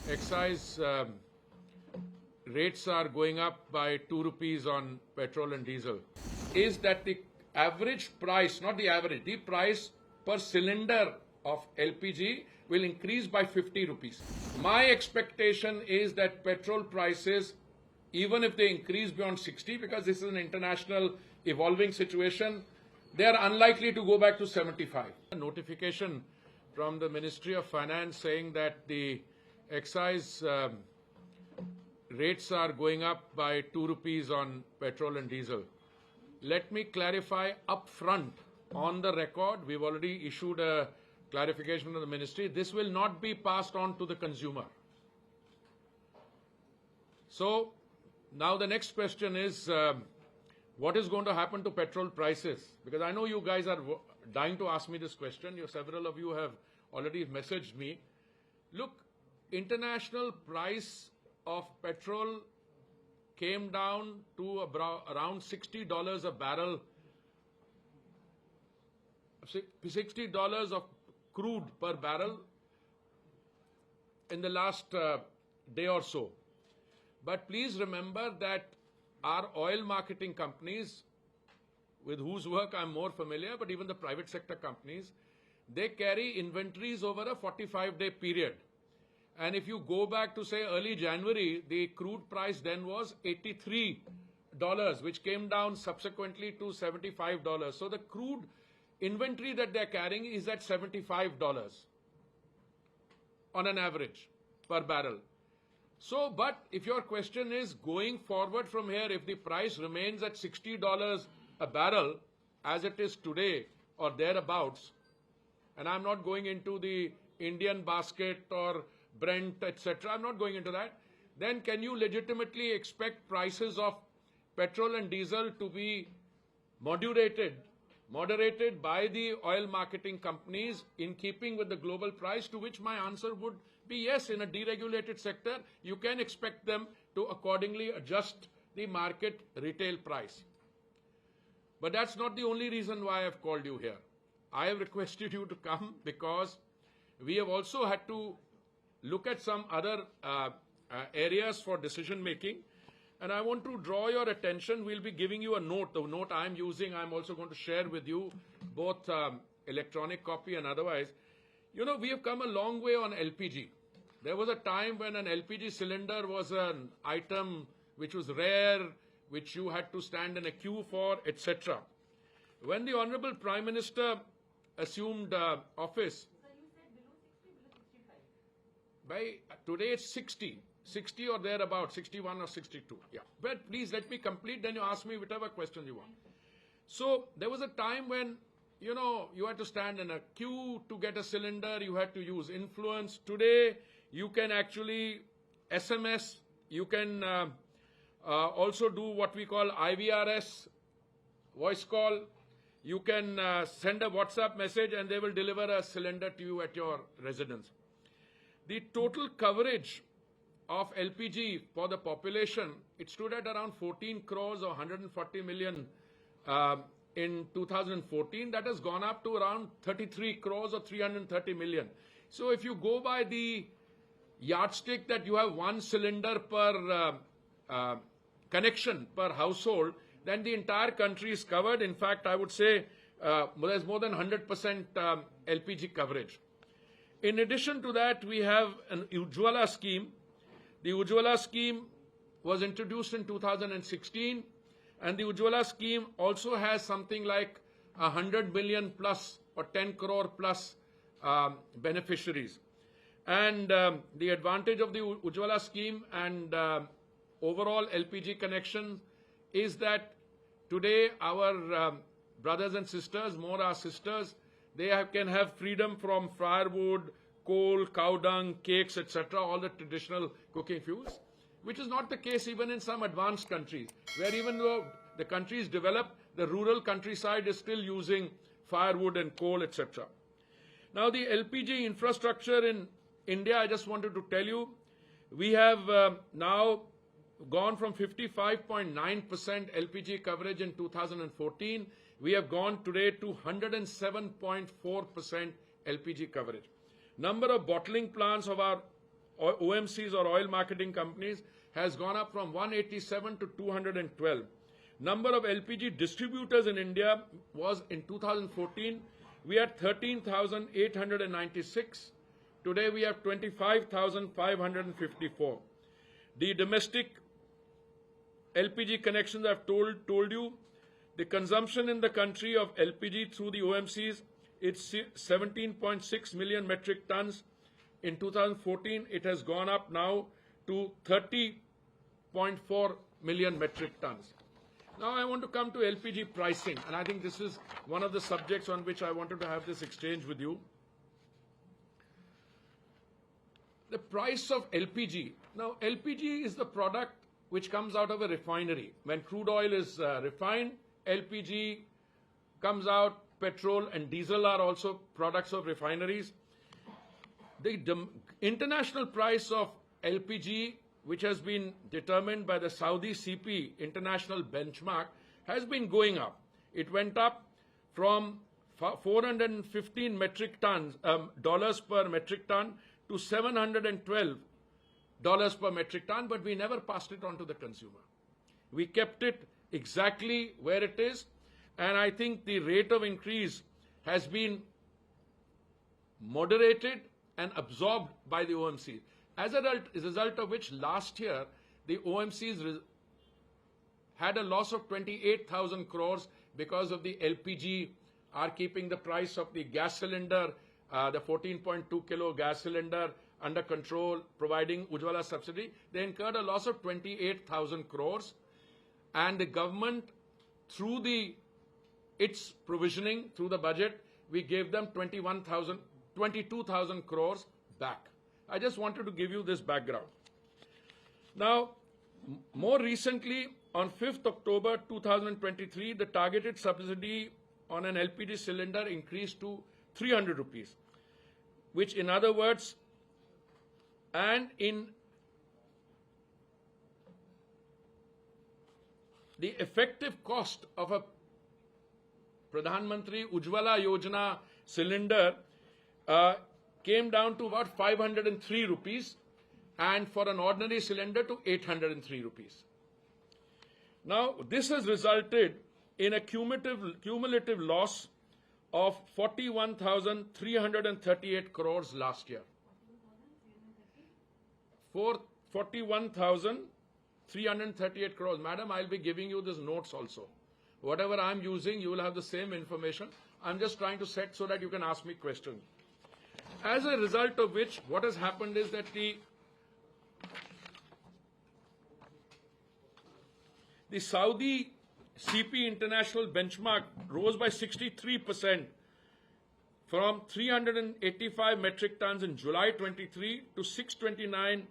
excise rates are going up by 2 rupees on petrol and diesel is that the average price, not the average, the price per cylinder of LPG will increase by 50 rupees. My expectation is that petrol prices, even if they increase beyond 60, because this is an international evolving situation, they are unlikely to go back to 75. A notification from the Ministry of Finance saying that the excise rates are going up by 2 rupees on petrol and diesel. Let me clarify up front on the record. We've already issued a clarification from the ministry. This will not be passed on to the consumer. So now the next question is, what is going to happen to petrol prices? Because I know you guys are dying to ask me this question. Several of you have already messaged me. Look, international price of petrol came down to around $60 a barrel, $60 of crude per barrel in the last day or so. But please remember that our oil marketing companies, with whose work I'm more familiar, but even the private sector companies, they carry inventories over a 45-day period. And if you go back to, say, early January, the crude price then was $83, which came down subsequently to $75. So the crude inventory that they're carrying is at $75 on an average per barrel. So, but if your question is going forward from here, if the price remains at $60 a barrel, as it is today or thereabouts, and I'm not going into the Indian basket or Brent, etc., I'm not going into that, then can you legitimately expect prices of petrol and diesel to be moderated by the oil marketing companies in keeping with the global price? To which my answer would be yes. In a deregulated sector, you can expect them to accordingly adjust the market retail price. But that's not the only reason why I've called you here. I have requested you to come because we have also had to look at some other areas for decision making. And I want to draw your attention. We'll be giving you a note. The note I'm using, I'm also going to share with you, both electronic copy and otherwise. You know, we have come a long way on LPG. There was a time when an LPG cylinder was an item which was rare, which you had to stand in a queue for, etc. When the Honorable Prime Minister assumed office, by today it's 60 or thereabout, 61 or 62. Yeah. But please let me complete, then you ask me whatever question you want. So there was a time when, you know, you had to stand in a queue to get a cylinder, you had to use influence. Today, you can actually SMS, you can also do what we call IVRS, voice call. You can send a WhatsApp message and they will deliver a cylinder to you at your residence. The total coverage of LPG for the population, it stood at around 14 crores or 140 million in 2014. That has gone up to around 33 crores or 330 million. So if you go by the yardstick that you have one cylinder per connection per household, then the entire country is covered. In fact, I would say there's more than 100% LPG coverage. In addition to that, we have an Ujjwala scheme. The Ujjwala scheme was introduced in 2016, and the Ujjwala scheme also has something like 100 million plus or 10 crore plus beneficiaries. And the advantage of the Ujjwala scheme and overall LPG connection is that today our brothers and sisters, more our sisters, they can have freedom from firewood, coal, cow dung, cakes, etc., all the traditional cooking fuels, which is not the case even in some advanced countries, where even though the country is developed, the rural countryside is still using firewood and coal, etc. Now, the LPG infrastructure in India, I just wanted to tell you, we have now gone from 55.9% LPG coverage in 2014. We have gone today to 107.4% LPG coverage. Number of bottling plants of our OMCs or oil marketing companies has gone up from 187 to 212. Number of LPG distributors in India was in 2014, we had 13,896. Today we have 25,554. The domestic LPG connections I've told you, the consumption in the country of LPG through the OMCs, it's 17.6 million metric tons. In 2014, it has gone up now to 30.4 million metric tons. Now I want to come to LPG pricing, and I think this is one of the subjects on which I wanted to have this exchange with you. The price of LPG. Now, LPG is the product which comes out of a refinery. When crude oil is refined, LPG comes out, petrol and diesel are also products of refineries. The international price of LPG, which has been determined by the Saudi CP international benchmark, has been going up. It went up from 415 metric tons, dollars per metric ton to $712 per metric ton, but we never passed it on to the consumer. We kept it exactly where it is, and I think the rate of increase has been moderated and absorbed by the OMC. As a result of which, last year, the OMCs had a loss of 28,000 crores because of the LPG are keeping the price of the gas cylinder, the 14.2 kilo gas cylinder under control, providing Ujjwala subsidy. They incurred a loss of 28,000 crores. And the government, through its provisioning, through the budget, we gave them 22,000 crores back. I just wanted to give you this background. Now, more recently, on 5th October 2023, the targeted subsidy on an LPG cylinder increased to 300 rupees, which in other words, and in the effective cost of a Pradhan Mantri Ujjwala Yojana cylinder came down to about 503 rupees, and for an ordinary cylinder to 803 rupees. Now, this has resulted in a cumulative loss of 41,338 crores last year. 41,338 crores. Madam, I'll be giving you these notes also. Whatever I'm using, you will have the same information. I'm just trying to set so that you can ask me questions. As a result of which, what has happened is that the Saudi CP international benchmark rose by 63% from 385 metric tons in July 23 to $629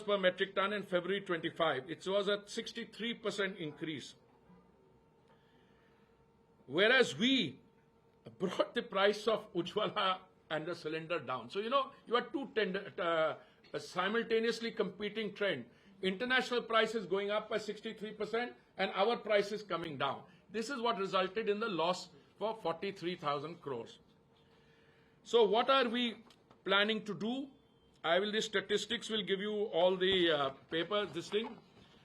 per metric ton in February 25. It was a 63% increase. Whereas we brought the price of Ujjwala and the cylinder down. So, you are two simultaneously competing trend. International price is going up by 63% and our price is coming down. This is what resulted in the loss for 43,000 crores. So what are we planning to do? The statistics will give you all the this thing.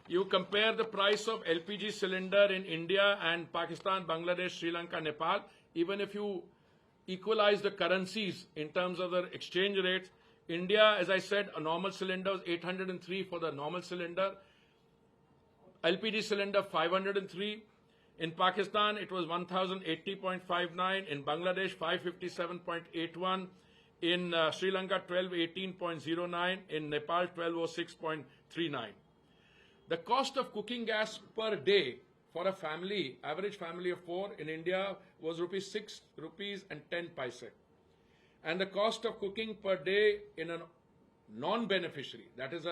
You compare the price of LPG cylinder in India and Pakistan, Bangladesh, Sri Lanka, Nepal. Even if you equalize the currencies in terms of the exchange rates, India, as I said, a normal cylinder was 803 for the normal cylinder. LPG cylinder 503. In Pakistan, it was 1,080.59. In Bangladesh, 557.81. In Sri Lanka, 1218.09. In Nepal, 1206.39. The cost of cooking gas per day for a family, average family of 4 in India, was 6 rupees and 10 paise. And the cost of cooking per day in a non-beneficiary, that is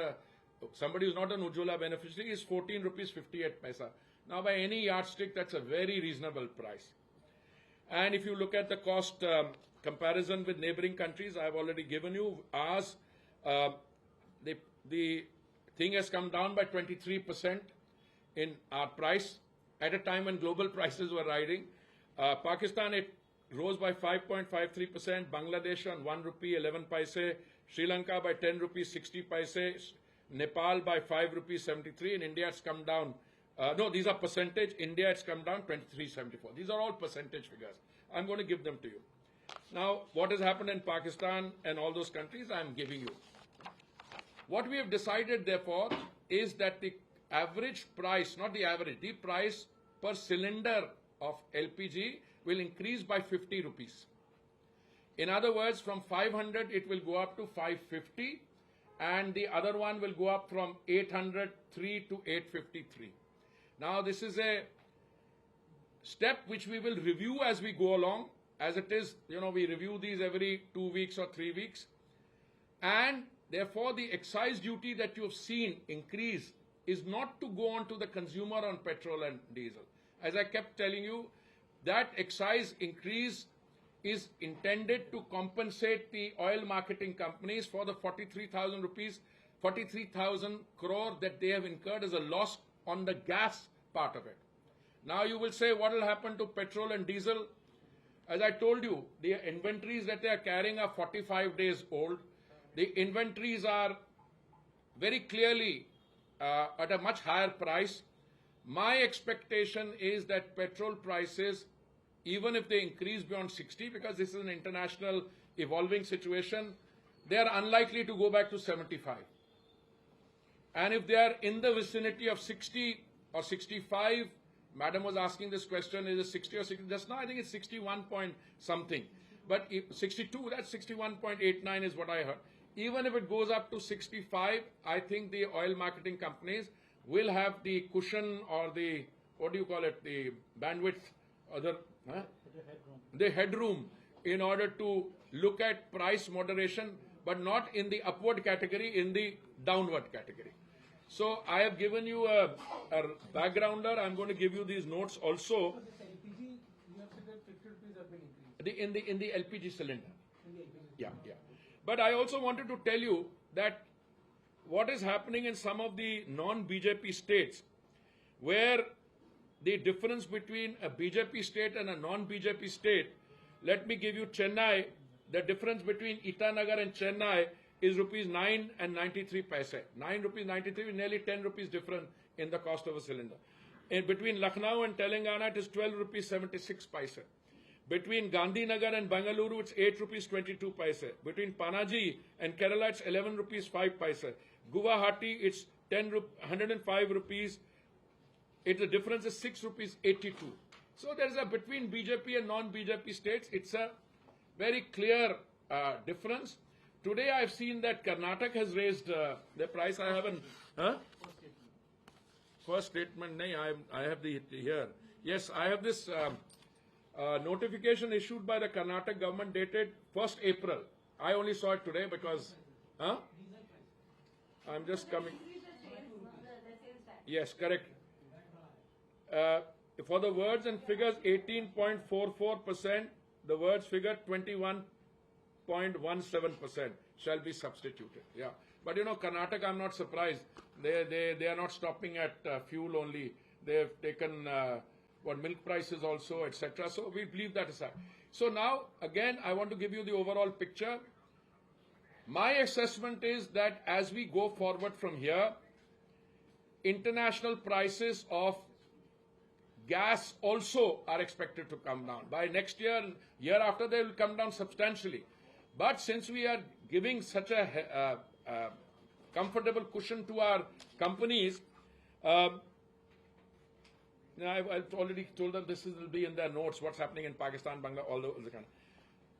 somebody who is not an Ujjwala beneficiary, is 14 rupees 58 paisa. Now, by any yardstick, that's a very reasonable price. And if you look at the cost comparison with neighboring countries, I have already given you ours. The thing has come down by 23% in our price at a time when global prices were riding. Pakistan, it rose by 5.53%, Bangladesh on 1 rupee 11 paise, Sri Lanka by 10 rupees 60 paise, Nepal by 5 rupees 73, in India it's come down. No, these are percentage. India it's come down 23.74. These are all percentage figures. I'm going to give them to you. Now, what has happened in Pakistan and all those countries, I'm giving you. What we have decided, therefore, is that the average price, not the average, the price per cylinder of LPG will increase by 50 rupees. In other words, from 500 it will go up to 550, and the other one will go up from 803 to 853. Now, this is a step which we will review as we go along. As it is, we review these every 2 weeks or 3 weeks. And therefore, the excise duty that you have seen increase is not to go on to the consumer on petrol and diesel. As I kept telling you, that excise increase is intended to compensate the oil marketing companies for the 43,000 rupees, 43,000 crore that they have incurred as a loss on the gas part of it. Now you will say, what will happen to petrol and diesel? As I told you, the inventories that they are carrying are 45 days old. The inventories are very clearly at a much higher price. My expectation is that petrol prices, even if they increase beyond 60, because this is an international evolving situation, they are unlikely to go back to 75. And if they are in the vicinity of 60 or 65, Madam was asking this question, is it 60 or 60? Just now I think it's 61 point something. But if 62, that's 61.89 is what I heard. Even if it goes up to 65, I think the oil marketing companies will have the cushion or the, what do you call it, the bandwidth or the headroom in order to look at price moderation, but not in the upward category, in the downward category. So I have given you a backgrounder. I'm going to give you these notes also. So this LPG, you have said that 50 rupees have been increased. In the LPG cylinder. In the LPG. Yeah. But I also wanted to tell you that what is happening in some of the non-BJP states, where the difference between a BJP state and a non-BJP state, let me give you Chennai, the difference between Itanagar and Chennai is rupees 9 and 93 paise. 9 rupees 93, nearly 10 rupees different in the cost of a cylinder. In between Lucknow and Telangana, it is 12 rupees 76 paise. Between Gandhinagar and Bangalore, it's 8 rupees 22 paise. Between Panaji and Kerala, it's 11 rupees 5 paise. Guwahati, it's 105 rupees. The difference is 6 rupees 82. So there is a, between BJP and non-BJP states, it's a very clear difference. Today I've seen that Karnataka has raised the price. I haven't. First statement. I have the here. Yes, I have this notification issued by the Karnataka government dated 1st April. I only saw it today because. I'm just coming. Yes, correct. For the words and figures 18.44%, the words figure 21.17% shall be substituted. Yeah, but Karnataka, I'm not surprised. They are not stopping at fuel only. They have taken milk prices also, etc. So we leave that aside. So now again, I want to give you the overall picture. My assessment is that as we go forward from here, international prices of gas also are expected to come down. By next year, year after, they will come down substantially. But since we are giving such a comfortable cushion to our companies, I've already told them this will be in their notes, what's happening in Pakistan, Bangladesh, all the kind.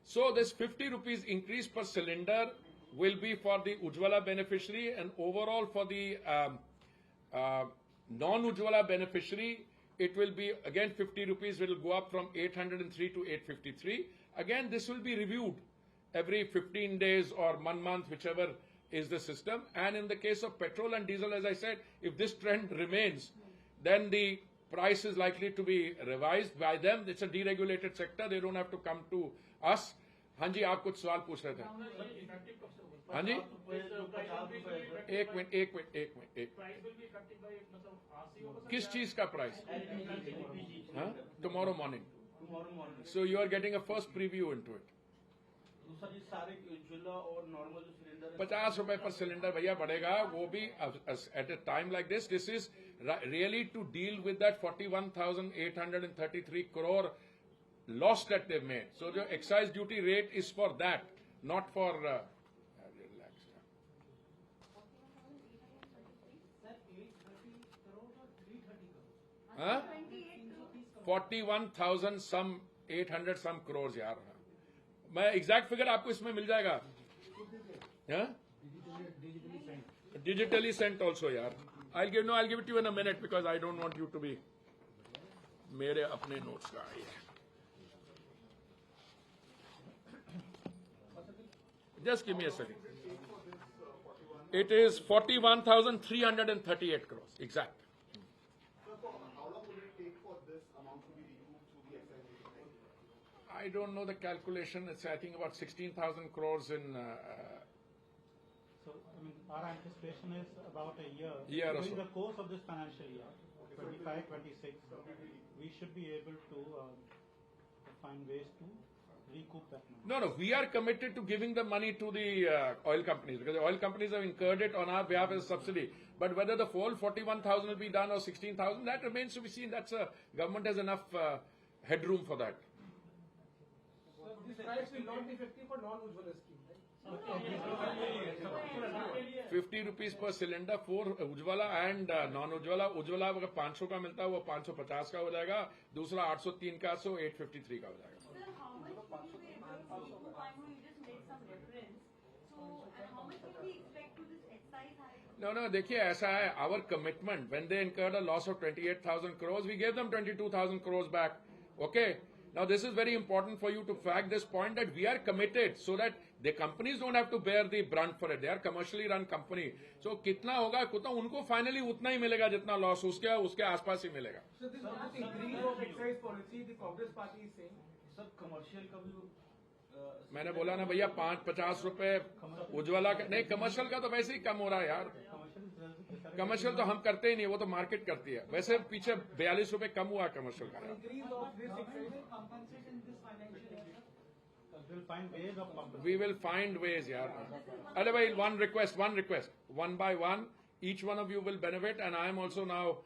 So this 50 rupees increase per cylinder will be for the Ujjwala beneficiary, and overall for the non-Ujjwala beneficiary, it will be again 50 rupees. It will go up from 803 to 853. Again, this will be reviewed every 15 days or 1 month, whichever is the system. And in the case of petrol and diesel, as I said, if this trend remains, then the price is likely to be revised by them. It's a deregulated sector. They don't have to come to us. हाँ जी, आप कुछ सवाल पूछ रहे थे? हाँ जी? एक minute. किस चीज का price? Tomorrow morning. So you are getting a first preview into it. दूसरा जी सारे उज्ज्वला और नॉर्मल जो सिलेंडर 50 रुपए पर सिलेंडर भैया बढ़ेगा, वो भी at a time like this is really to deal with that 41,833 crore loss that they've made. So the excise duty rate is for that, not for relax. Huh? 41,000 some 800 some crores यार. मैं exact figure आपको इसमें मिल जाएगा. Digitally sent also यार. I'll give it to you in a minute because I don't want you to be. मेरे अपने notes का है. Just give me a second. It is 41,338 crores. Exact. How long will it take for this amount to be recouped through the excise duty? I don't know the calculation. It's I think about 16,000 crores in. So, I mean, our anticipation is about a year. Year or During so. the course of this financial year, 25, 26, we should be able to find ways to recoup that money. No, we are committed to giving the money to the oil companies because the oil companies have incurred it on our behalf as a subsidy. But whether the full 41,000 will be done or 16,000, that remains to be seen. That's government has enough headroom for that. So this price will not be effective for non-Ujjwala scheme, right? 50 rupees per cylinder for Ujjwala and non-Ujjwala. Ujjwala अगर 500 का मिलता है वो 550 का हो जाएगा. दूसरा 803 का, so 853 का हो जाएगा. Sir, how much will you be able to recoup? I know you just made some reference. So, and how much will we expect to this excise hike? No, देखिए ऐसा है. Our commitment when they incurred a loss of 28,000 crores, we gave them 22,000 crores back. Okay. Now this is very important for you to fact this point that we are committed so that the companies don't have to bear the brunt for it. They are commercially run company. So कितना होगा कितना उनको finally उतना ही मिलेगा जितना loss उसके आसपास ही मिलेगा. So this increase of excise policy, the Congress party is saying. Sir commercial का भी मैंने बोला ना भैया 50 रुपए उज्ज्वला का नहीं, कमर्शियल का तो वैसे ही कम हो रहा है यार. कमर्शियल तो हम करते ही नहीं, वो तो मार्केट करती है. वैसे पीछे 42 रुपए कम हुआ कमर्शियल का. Increase of this excise. We'll find ways of compensation. We will find ways यार. अरे भाई one request, one by one, each one of you will benefit, and I am also now.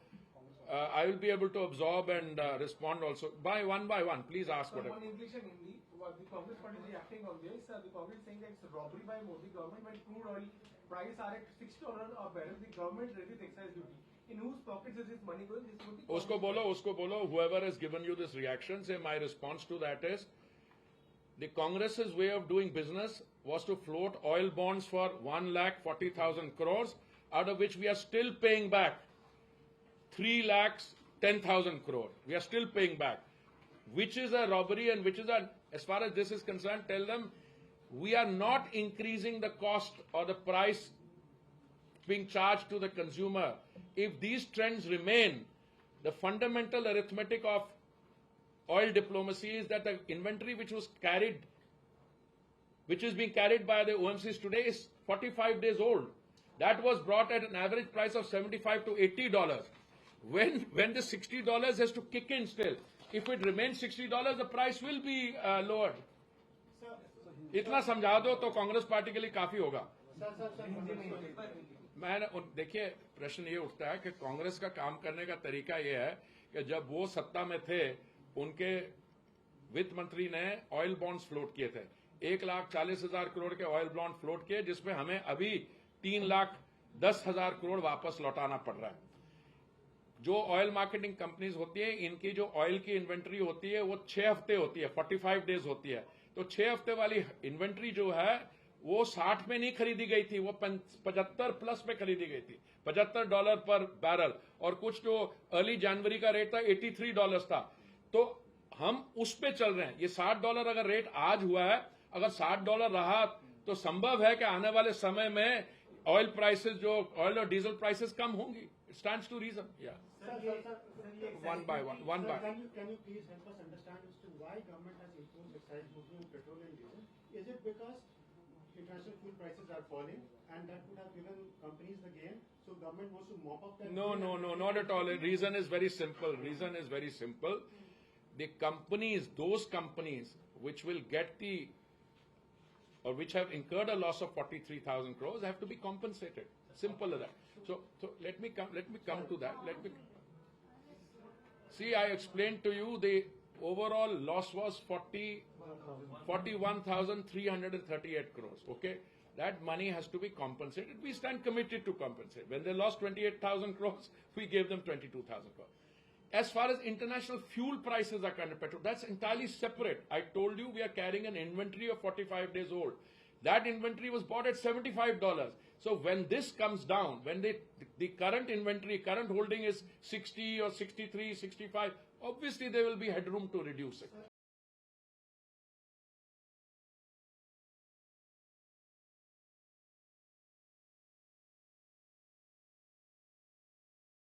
I will be able to absorb and respond also by one. Please ask So whatever. one English and Hindi. What the Congress party is reacting on this. The Congress is saying that it's robbery by Modi government when crude oil prices are at $60 a barrel. The government reduced excise duty. In whose pockets is this money going? This would be उसको बोलो. Whoever has given you this reaction, say my response to that is, the Congress's way of doing business was to float oil bonds for 1,40,000 crores, out of which we are still paying back 3,10,000 crore. We are still paying back, which is a robbery and which is as far as this is concerned, tell them we are not increasing the cost or the price being charged to the consumer. If these trends remain, the fundamental arithmetic of oil diplomacy is that the inventory which is being carried by the OMCs today is 45 days old. That was brought at an average price of $75 to $80. When the $60 has to kick in still, if it remains $60, the price will be lowered. इतना समझा दो तो Congress party के लिए काफी होगा. देखिए प्रश्न ये उठता है कि कांग्रेस का काम करने का तरीका ये है कि जब वो सत्ता में थे उनके वित्त मंत्री ने ऑयल बॉन्ड्स फ्लोट किए थे. 1,40,000 करोड़ के ऑयल बॉन्ड फ्लोट किए, जिसमें हमें अभी 3,10,000 करोड़ वापस लौटाना पड़ रहा है. जो ऑयल मार्केटिंग कंपनीज होती है, इनकी जो ऑयल की इन्वेंट्री होती है वो 6 हफ्ते होती है, 45 डेज होती है. तो 6 हफ्ते वाली इन्वेंट्री जो है वो 60 में नहीं खरीदी गई थी, वो 75 प्लस में खरीदी गई थी, $75 पर बैरल. और कुछ जो अर्ली जनवरी का रेट था $83 था. तो हम उस पे चल रहे हैं. ये $60 अगर रेट आज हुआ है, अगर $60 रहा तो संभव है कि आने वाले समय में ऑयल प्राइसेस जो ऑयल और डीजल प्राइसेस कम होंगी. It stands to reason. या one by one. Can you please help us understand as to why government has imposed excise duty on petrol and diesel? Is it because international fuel prices are falling and that would have given companies the gain? So government wants to mop up that? No, not at all. Reason is very simple. The companies, those companies which will get the or which have incurred a loss of 43,000 crores have to be compensated. Simple as that. So let me come to that. See, I explained to you the overall loss was 41,338 crores. Okay, that money has to be compensated. We stand committed to compensate. When they lost 28,000 crores, we gave them 22,000 crores. As far as international fuel prices are concerned, petrol, that's entirely separate. I told you we are carrying an inventory of 45 days old. That inventory was bought at $75. So when this comes down, when the current inventory, current holding is 60 or 63, 65, obviously there will be headroom to reduce it.